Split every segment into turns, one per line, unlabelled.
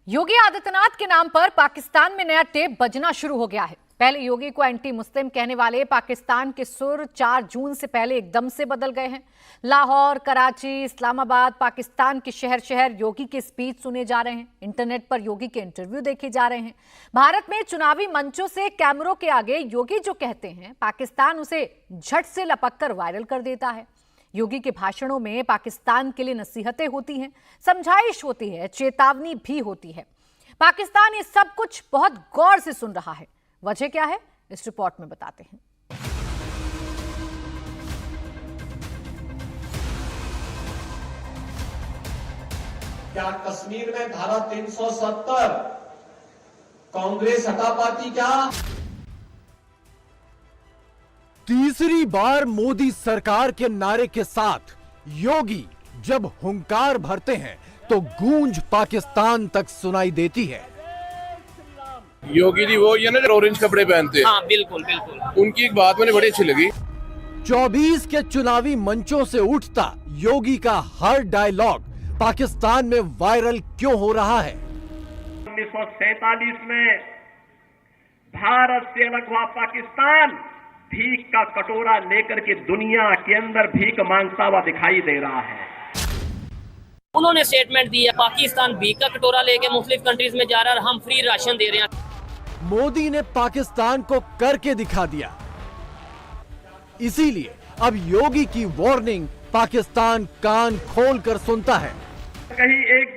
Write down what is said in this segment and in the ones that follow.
योगी आदित्यनाथ के नाम पर पाकिस्तान में नया टेप बजना शुरू हो गया है। पहले योगी को एंटी मुस्लिम कहने वाले पाकिस्तान के सुर 4 जून से पहले एकदम से बदल गए हैं। लाहौर, कराची, इस्लामाबाद, पाकिस्तान के शहर शहर योगी के स्पीच सुने जा रहे हैं। इंटरनेट पर योगी के इंटरव्यू देखे जा रहे हैं। भारत में चुनावी मंचों से कैमरों के आगे योगी जो कहते हैं, पाकिस्तान उसे झट से लपककर वायरल कर देता है। योगी के भाषणों में पाकिस्तान के लिए नसीहतें होती हैं, समझाइश होती है, चेतावनी भी होती है। पाकिस्तान ये सब कुछ बहुत गौर से सुन रहा है। वजह क्या है, इस रिपोर्ट में बताते हैं।
क्या कश्मीर में धारा 370 कांग्रेस हटा पाती क्या?
तीसरी बार मोदी सरकार के नारे के साथ योगी जब हुंकार भरते हैं तो गूंज पाकिस्तान तक सुनाई देती है।
योगी जी वो ये ना जो ऑरेंज कपड़े पहनते हैं।
हाँ, बिल्कुल बिल्कुल।
उनकी एक बात मुझे बड़ी अच्छी लगी।
24 के चुनावी मंचों से उठता योगी का हर डायलॉग पाकिस्तान में वायरल क्यों हो रहा है?
1947 में भारत से अलग हुआ पाकिस्तान भीख का कटोरा लेकर के दुनिया के अंदर भीख मांगता हुआ दिखाई दे रहा है।
उन्होंने स्टेटमेंट दिया, पाकिस्तान भीख का कटोरा लेके मुख्तलिफ कंट्रीज में जा रहा है और हम फ्री राशन दे रहे हैं।
मोदी ने पाकिस्तान को करके दिखा दिया। इसीलिए अब योगी की वार्निंग पाकिस्तान कान खोलकर सुनता है।
कहीं एक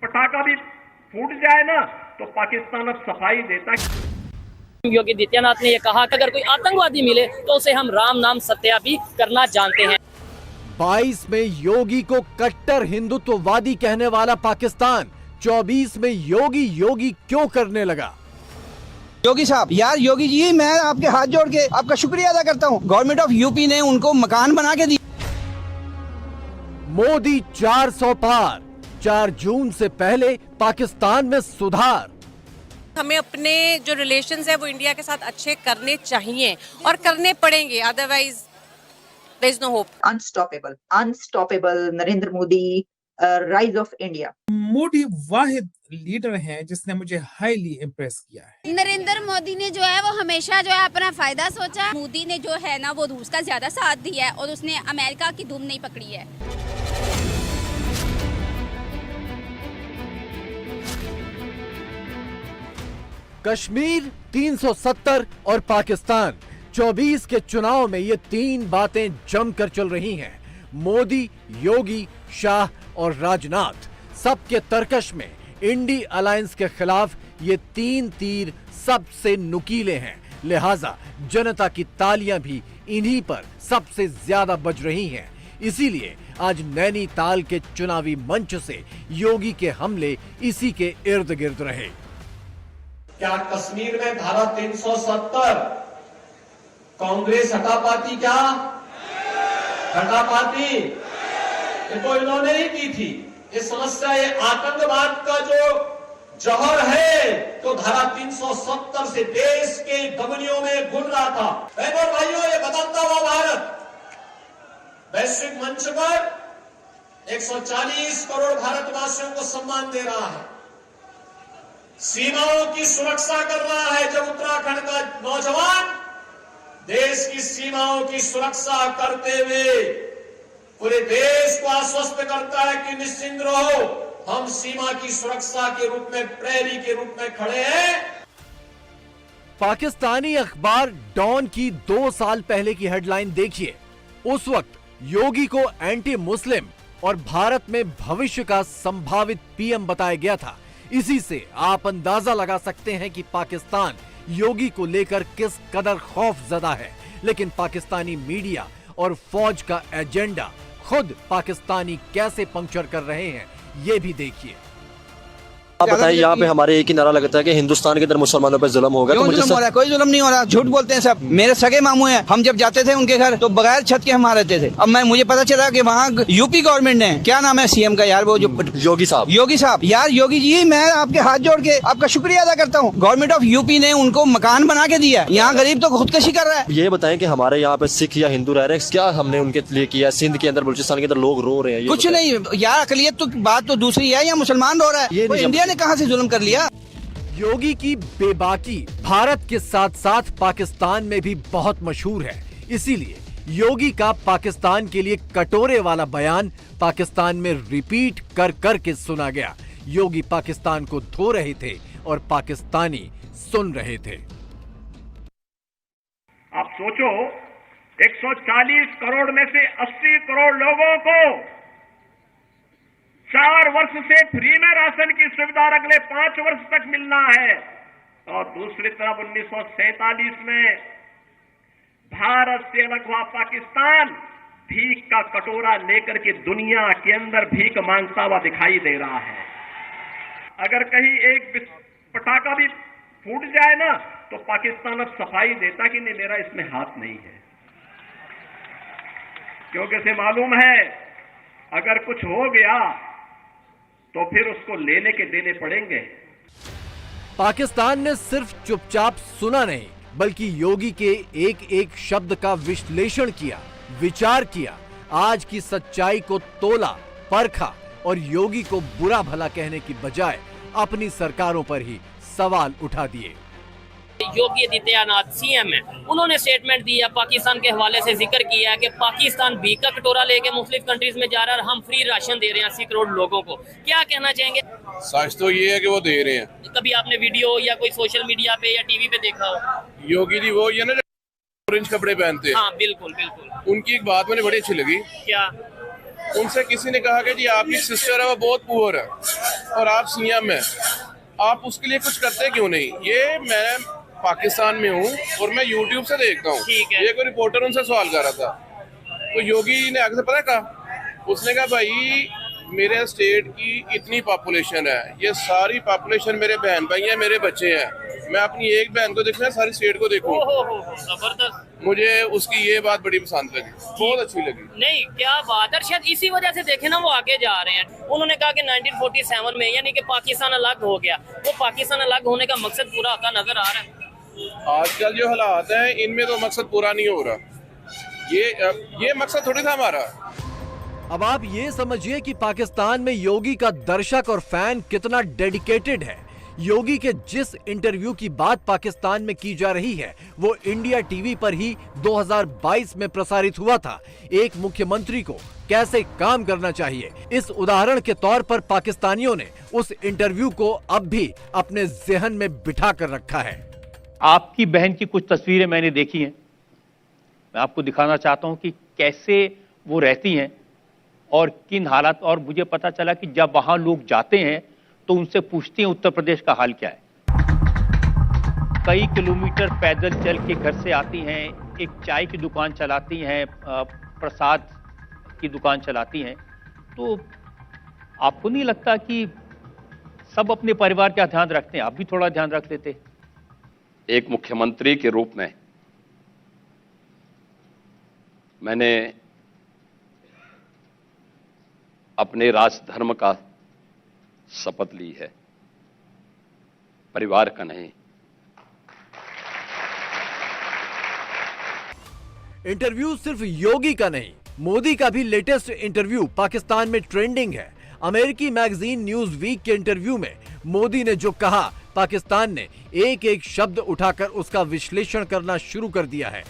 पटाखा भी फूट जाए ना तो पाकिस्तान अब सफाई देता है।
योगी आदित्यनाथ ने यह कहा कि अगर कोई आतंकवादी मिले तो उसे हम राम नाम सत्या भी करना जानते हैं।
22 में योगी को कट्टर हिंदुत्ववादी कहने वाला पाकिस्तान 24 में योगी योगी क्यों करने लगा?
योगी साहब, यार योगी जी, मैं आपके हाथ जोड़ के आपका शुक्रिया अदा करता हूँ। गवर्नमेंट ऑफ यूपी ने उनको मकान बना के दिया।
मोदी 400 पार, 4 जून से पहले पाकिस्तान में सुधार।
हमें अपने जो रिलेशंस है वो इंडिया के साथ अच्छे करने चाहिए और करने पड़ेंगे, otherwise there is no hope.
Unstoppable Narendra Modi, rise of India.
Modi वाहिद लीडर हैं जिसने मुझे हाईली इम्प्रेस किया है।
नरेंद्र मोदी ने जो है वो हमेशा जो है अपना फायदा सोचा है। मोदी ने जो है ना वो रूस का ज्यादा साथ दिया है और उसने अमेरिका की धूम नहीं पकड़ी है।
कश्मीर 370 और पाकिस्तान 24 के चुनाव में ये 3 बातें जमकर चल रही हैं। मोदी, योगी, शाह और राजनाथ सबके तर्कश में इंडी अलायंस के खिलाफ ये 3 तीर सबसे नुकीले हैं। लिहाजा जनता की तालियां भी इन्हीं पर सबसे ज्यादा बज रही हैं। इसीलिए आज नैनीताल के चुनावी मंच से योगी के हमले इसी के इर्द गिर्द रहे।
क्या कश्मीर में धारा 370 कांग्रेस हटा पाती क्या? हटा पाती? ये तो इन्होंने ही की थी। ये समस्या, ये आतंकवाद का जो जहर है तो धारा 370 से देश के धमनियों में घुल रहा था। बहनों और भाइयों, ये बदलता हुआ भारत वैश्विक मंच पर 140 करोड़ भारतवासियों को सम्मान दे रहा है, सीमाओं की सुरक्षा कर रहा है। जब उत्तराखंड का नौजवान देश की सीमाओं की सुरक्षा करते हुए पूरे देश को आश्वस्त करता है कि निश्चिंत रहो, हम सीमा की सुरक्षा के रूप में, प्रहरी के रूप में खड़े हैं।
पाकिस्तानी अखबार डॉन की 2 साल पहले की हेडलाइन देखिए। उस वक्त योगी को एंटी मुस्लिम और भारत में भविष्य का संभावित पीएम बताया गया था। इसी से आप अंदाजा लगा सकते हैं कि पाकिस्तान योगी को लेकर किस कदर खौफजदा है। लेकिन पाकिस्तानी मीडिया और फौज का एजेंडा खुद पाकिस्तानी कैसे पंक्चर कर रहे हैं, ये भी देखिए।
आप बताइए, यहाँ पे हमारे एक ही नारा लगता है कि हिंदुस्तान के अंदर मुसलमानों पर जुल्म होगा।
तो जुल्म हो रहा है? कोई जुल्म नहीं हो रहा, झूठ बोलते हैं सब। मेरे सगे मामू हैं, हम जब जाते थे उनके घर तो बगैर छत के हम रहते थे। अब मुझे पता चला कि वहाँ यूपी गवर्नमेंट ने, क्या नाम है सीएम का यार, वो जो
योगी साहब,
यार योगी जी, मैं आपके हाथ जोड़ के आपका शुक्रिया अदा करता हूँ। गवर्नमेंट ऑफ यूपी ने उनको मकान बना के दिया। यहाँ गरीब तो खुदकशी कर रहा है।
ये बताएं कि हमारे यहाँ पे सिख या हिंदू रह रहे हैं, क्या हमने उनके लिए किया? सिंध के अंदर, बलूचिस्तान के अंदर लोग रो रहे हैं।
कुछ नहीं यार, अकलियत तो बात तो दूसरी है। यहाँ मुसलमान रो रहा है, इंडिया मैंने कहाँ से जुल्म कर लिया?
योगी की बेबाकी भारत के साथ साथ पाकिस्तान में भी बहुत मशहूर है। इसीलिए योगी का पाकिस्तान के लिए कटोरे वाला बयान पाकिस्तान में रिपीट कर कर के सुना गया। योगी पाकिस्तान को धो रहे थे और पाकिस्तानी सुन रहे थे।
आप सोचो, 140 करोड़ में से 80 करोड़ लोगों को 4 वर्ष से फ्री में राशन की सुविधा अगले 5 वर्ष तक मिलना है। और दूसरी तरफ 1947 में भारत से अलग हुआ पाकिस्तान भीख का कटोरा लेकर के दुनिया के अंदर भीख मांगता हुआ दिखाई दे रहा है। अगर कहीं एक पटाखा भी फूट जाए ना, तो पाकिस्तान अब सफाई देता कि नहीं, मेरा इसमें हाथ नहीं है, क्योंकि इसे मालूम है अगर कुछ हो गया तो फिर उसको लेने के देने पड़ेंगे।
पाकिस्तान ने सिर्फ चुपचाप सुना नहीं, बल्कि योगी के एक एक शब्द का विश्लेषण किया, विचार किया, आज की सच्चाई को तोला, परखा और योगी को बुरा भला कहने की बजाय अपनी सरकारों पर ही सवाल उठा दिए।
योगी आदित्यनाथ सीएम है, उन्होंने स्टेटमेंट दिया, पाकिस्तान के हवाले से जिक्र किया है कि पाकिस्तान भीख का कटोरा लेके मुख्तलिफ कंट्रीज में जा रहा है और हम फ्री राशन दे रहे हैं 80 करोड़ लोगों को। क्या कहना चाहेंगे?
सच तो ये है कि वो दे रहे हैं।
कभी आपने वीडियो या कोई सोशल मीडिया पे या टीवी पे देखा हो?
योगी जी वो ये ना ऑरेंज कपड़े पहनते हैं।
हाँ बिल्कुल बिल्कुल।
उनकी एक बात मुझे बड़ी अच्छी लगी।
क्या?
उनसे किसी ने कहा कि जी आपकी सिस्टर है वो बहुत पुअर है और आप सीएम है, आप उसके लिए कुछ करते क्यों नहीं? ये मैं पाकिस्तान में हूँ और मैं यूट्यूब से देखता हूँ। ये कोई रिपोर्टर उनसे सवाल कर रहा था, तो योगी ने आगे से पता कहा, उसने कहा भाई मेरे स्टेट की इतनी पॉपुलेशन है, ये सारी पॉपुलेशन मेरे बहन भाई हैं, मेरे बच्चे हैं, मैं अपनी एक बहन को देखना सारी स्टेट को देखूं।
जबरदस्त।
मुझे उसकी ये बात बड़ी पसंद लगी, बहुत अच्छी लगी।
नहीं क्या बात है, शायद इसी वजह से देखे ना वो आगे जा रहे हैं। उन्होंने कहा कि 1947 में यानी कि पाकिस्तान अलग हो गया, वो पाकिस्तान अलग होने का मकसद पूरा होता नजर आ रहा है।
आजकल जो हालात हैं इनमें तो मकसद पूरा नहीं हो रहा, ये मकसद थोड़ी था हमारा।
अब आप ये समझिए कि पाकिस्तान में योगी का दर्शक और फैन कितना डेडिकेटेड है। योगी के जिस इंटरव्यू की बात पाकिस्तान में की जा रही है वो इंडिया टीवी पर ही 2022 में प्रसारित हुआ था। एक मुख्यमंत्री को कैसे काम करना चाहिए, इस उदाहरण के तौर पर पाकिस्तानियों ने उस इंटरव्यू को अब भी अपने ज़हन में बिठा कर रखा है।
आपकी बहन की कुछ तस्वीरें मैंने देखी हैं, मैं आपको दिखाना चाहता हूं कि कैसे वो रहती हैं और किन हालात। और मुझे पता चला कि जब वहां लोग जाते हैं तो उनसे पूछते हैं उत्तर प्रदेश का हाल क्या है। कई किलोमीटर पैदल चल के घर से आती हैं, एक चाय की दुकान चलाती हैं, प्रसाद की दुकान चलाती हैं। तो आपको नहीं लगता कि सब अपने परिवार का ध्यान रखते हैं, आप भी थोड़ा ध्यान रख लेते?
एक मुख्यमंत्री के रूप में मैंने अपने राजधर्म का शपथ ली है, परिवार का नहीं।
इंटरव्यू सिर्फ योगी का नहीं, मोदी का भी लेटेस्ट इंटरव्यू पाकिस्तान में ट्रेंडिंग है। अमेरिकी मैगजीन न्यूज वीक के इंटरव्यू में मोदी ने जो कहा, पाकिस्तान ने एक एक शब्द उठाकर उसका विश्लेषण करना शुरू कर दिया है।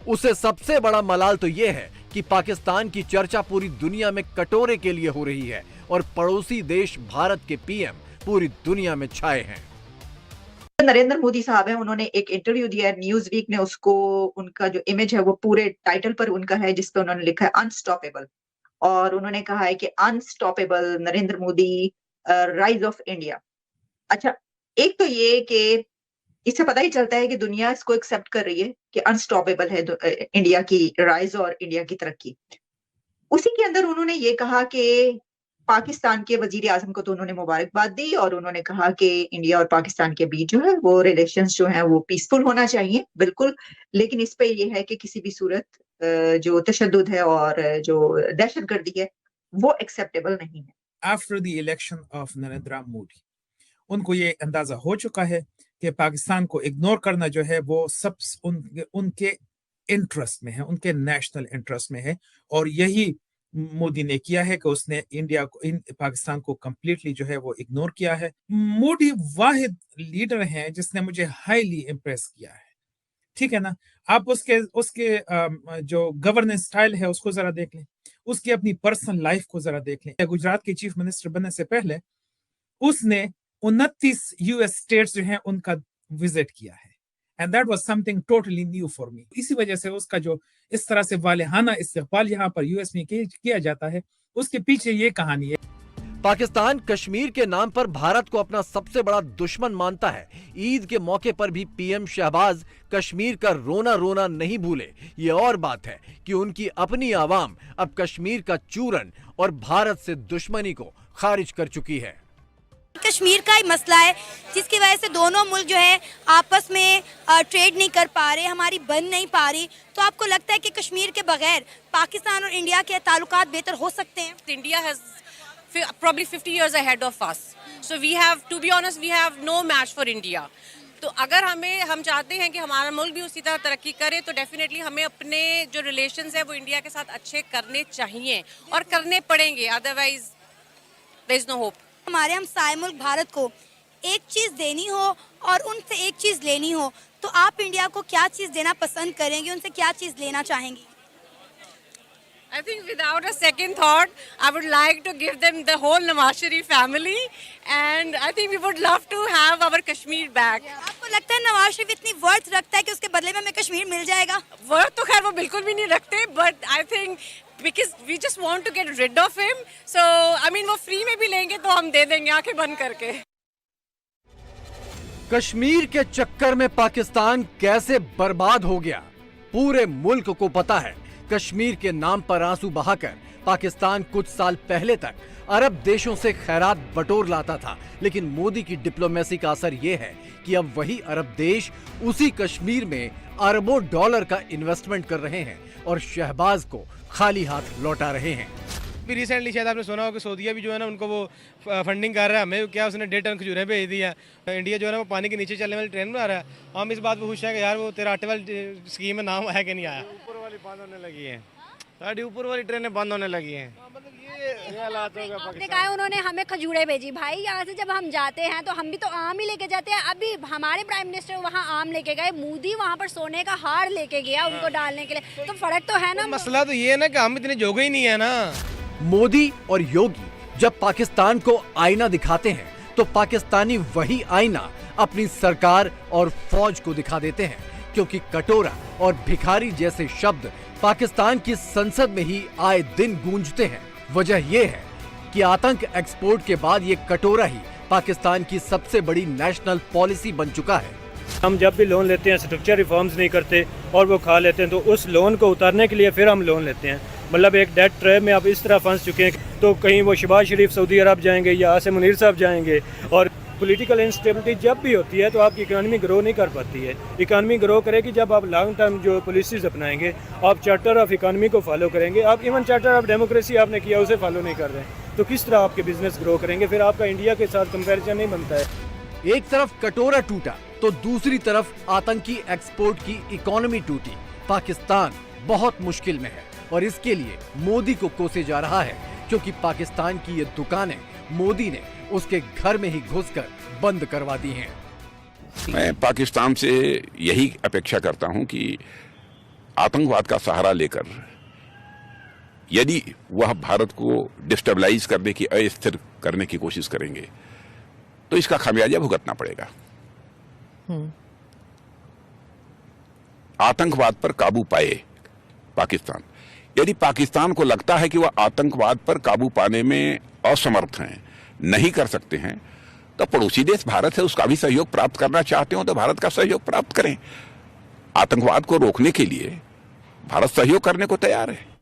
उसे सबसे बड़ा मलाल तो यह है कि पाकिस्तान की चर्चा पूरी दुनिया में कटोरे के लिए हो रही है और पड़ोसी देश भारत के पीएम पूरी दुनिया में छाए हैं।
नरेंद्र मोदी साहब हैं, उन्होंने एक इंटरव्यू दिया है, न्यूज वीक ने उसको, उनका जो इमेज है वो पूरे टाइटल पर उनका है जिसपे उन्होंने लिखा है अनस्टॉपेबल, और उन्होंने कहा है कि unstoppable Narendra Modi rise of India. अच्छा, एक तो ये कि इससे पता ही चलता है कि दुनिया इसको एक्सेप्ट कर रही है कि अनस्टॉपेबल है इंडिया की राइज और इंडिया की तरक्की। उसी के अंदर उन्होंने ये कहा कि पाकिस्तान के वजीर आजम को तो उन्होंने मुबारकबाद दी और उन्होंने कहा कि इंडिया और पाकिस्तान के बीच जो है वो रिलेशंस जो है वो पीसफुल होना चाहिए, बिल्कुल, लेकिन इस पे ये है कि किसी भी सूरत जो तशद्दुद है और जो दहशतगर्दी है वो एक्सेप्टेबल नहीं है।
After the election of Narendra Modi उनको ये अंदाजा हो चुका है कि पाकिस्तान को इग्नोर करना जो है वो सब उनके इंटरेस्ट में है, उनके नेशनल इंटरेस्ट में है, और यही मोदी ने किया है कि उसने पाकिस्तान को कंप्लीटली जो है वो इग्नोर किया है। मोदी वाहिद लीडर हैं जिसने मुझे हाईली इम्प्रेस किया है, ठीक है ना। आप उसके जो गवर्नेंस स्टाइल है उसको जरा देख लें, उसकी अपनी पर्सनल लाइफ को जरा देख लें। गुजरात के चीफ मिनिस्टर बनने से पहले उसने 29 यूएस स्टेट्स जो हैं उनका विजिट किया है, and that was something totally new for me. इसी वजह से उसका जो इस तरह से वालेहाना इस्तकबाल यहाँ पर यूएस में किया जाता है, उसके पीछे ये कहानी है।
पाकिस्तान कश्मीर के नाम पर भारत को अपना सबसे बड़ा दुश्मन मानता है। ईद के मौके पर भी पीएम शहबाज कश्मीर का रोना रोना नहीं भूले। ये और बात है कि उनकी अपनी आवाम अब कश्मीर का चूरन और भारत से दुश्मनी को खारिज कर चुकी है।
कश्मीर का ही मसला है जिसकी वजह से दोनों मुल्क जो है आपस में ट्रेड नहीं कर पा रहे, हमारी बन नहीं पा रही। तो आपको लगता है कि कश्मीर के बगैर पाकिस्तान और इंडिया के ताल्लुकात बेहतर हो सकते हैं?
India has probably 50 years ahead of us, so we have, to be honest, we have no match for India. तो अगर हम चाहते हैं कि हमारा मुल्क भी उसी तरह तरक्की करे तो डेफिनेटली हमें अपने जो रिलेशंस है वो इंडिया के साथ अच्छे करने चाहिए और करने पड़ेंगे, otherwise there is no hope.
हमारे हमसाए मुल्क भारत को एक चीज़ देनी हो और उनसे एक चीज़ लेनी हो, तो आप इंडिया को क्या चीज़ देना पसंद करेंगे, उनसे क्या चीज़ लेना चाहेंगी?
I think without a second thought, I would like to give them the whole Nawaz Sharif family, and I think we would love to have our Kashmir back.
आपको लगता है नवाज शरीफ इतनी वर्थ रखता है कि उसके बदले में हमें कश्मीर मिल जाएगा?
वर्थ तो खैर वो बिल्कुल भी नहीं रखते, but I think because we just want to get rid of him, so I mean वो फ्री में भी लेंगे तो हम दे देंगे आंखें बंद करके।
कश्मीर के चक्कर में पाकिस्तान कैसे बर्बाद हो गया, पूरे मुल्क को पता है। कश्मीर के नाम पर आंसू बहाकर पाकिस्तान कुछ साल पहले तक अरब देशों से खैरात बटोर लाता था, लेकिन मोदी की डिप्लोमेसी का असर यह है कि अब वही अरब देश उसी कश्मीर में अरबों डॉलर का इन्वेस्टमेंट कर रहे हैं और शहबाज को खाली हाथ लौटा रहे हैं।
भी रिसेंटली शायद आपने सुना हो कि सऊदीया भी जो है ना उनको वो फंडिंग कर रहा है, हमें क्या उसने 1.5 टन खजूरें भेज दी है। इंडिया जो है ना वो पानी के नीचे चलने वाली ट्रेन बना रहा है। हम इस बात पर खुश हैं कि यार वो 13 वाली स्कीम में नाम आया कि नहीं आया। ऊपर वाली बंद होने लगी है, सारी ऊपर वाली ट्रेनें बंद होने लगी हैं। ये हालात होगा।
आपने कहा उन्होंने हमें खजूरें भेजी, भाई यहाँ से जब हम जाते हैं तो हम भी तो आम ही लेके जाते हैं। अभी हमारे प्राइम मिनिस्टर वहाँ आम लेके गए, मोदी वहाँ पर सोने का हार लेके गया उनको डालने के लिए, तो फर्क तो है ना।
मसला तो ये है ना कि हम इतने जोगे ही नहीं है ना।
मोदी और योगी जब पाकिस्तान को आईना दिखाते हैं तो पाकिस्तानी वही आईना अपनी सरकार और फौज को दिखा देते हैं, क्योंकि कटोरा और भिखारी जैसे शब्द पाकिस्तान की संसद में ही आए दिन गूंजते हैं। वजह यह है कि आतंक एक्सपोर्ट के बाद ये कटोरा ही पाकिस्तान की सबसे बड़ी नेशनल पॉलिसी बन चुका है।
हम जब भी लोन लेते हैं स्ट्रक्चर रिफॉर्म्स नहीं करते और वो खा लेते हैं, तो उस लोन को उतारने के लिए फिर हम लोन लेते हैं। मतलब एक डेट ट्रैप में आप इस तरह फंस चुके हैं, तो कहीं वो शहबाज शरीफ सऊदी अरब जाएंगे या आसिम मुनीर साहब जाएंगे। और पॉलिटिकल इंस्टेबिलिटी जब भी होती है तो आपकी इकानमी ग्रो नहीं कर पाती है। इकानमी ग्रो करेगी जब आप लॉन्ग टर्म जो पॉलिसीज अपनाएंगे, आप चार्टर ऑफ इकानमी को फॉलो करेंगे। आप इवन चार्टर ऑफ डेमोक्रेसी आपने किया उसे फॉलो नहीं कर रहे हैं, तो किस तरह आपके बिजनेस ग्रो करेंगे? फिर आपका इंडिया के साथ कंपेरिजन नहीं बनता है।
एक तरफ कटोरा टूटा तो दूसरी तरफ आतंकी एक्सपोर्ट की इकोनॉमी टूटी। पाकिस्तान बहुत मुश्किल में है और इसके लिए मोदी को कोसे जा रहा है, क्योंकि पाकिस्तान की ये दुकानें मोदी ने उसके घर में ही घुसकर बंद करवा दी हैं।
मैं पाकिस्तान से यही अपेक्षा करता हूं कि आतंकवाद का सहारा लेकर यदि वह भारत को डिस्टेबलाइज करने की, अस्थिर करने की कोशिश करेंगे तो इसका खामियाजा भुगतना पड़ेगा। आतंकवाद पर काबू पाए पाकिस्तान, यदि पाकिस्तान को लगता है कि वह आतंकवाद पर काबू पाने में असमर्थ हैं, नहीं कर सकते हैं, तो पड़ोसी देश भारत है उसका भी सहयोग प्राप्त करना चाहते हो तो भारत का सहयोग प्राप्त करें। आतंकवाद को रोकने के लिए भारत सहयोग करने को तैयार है।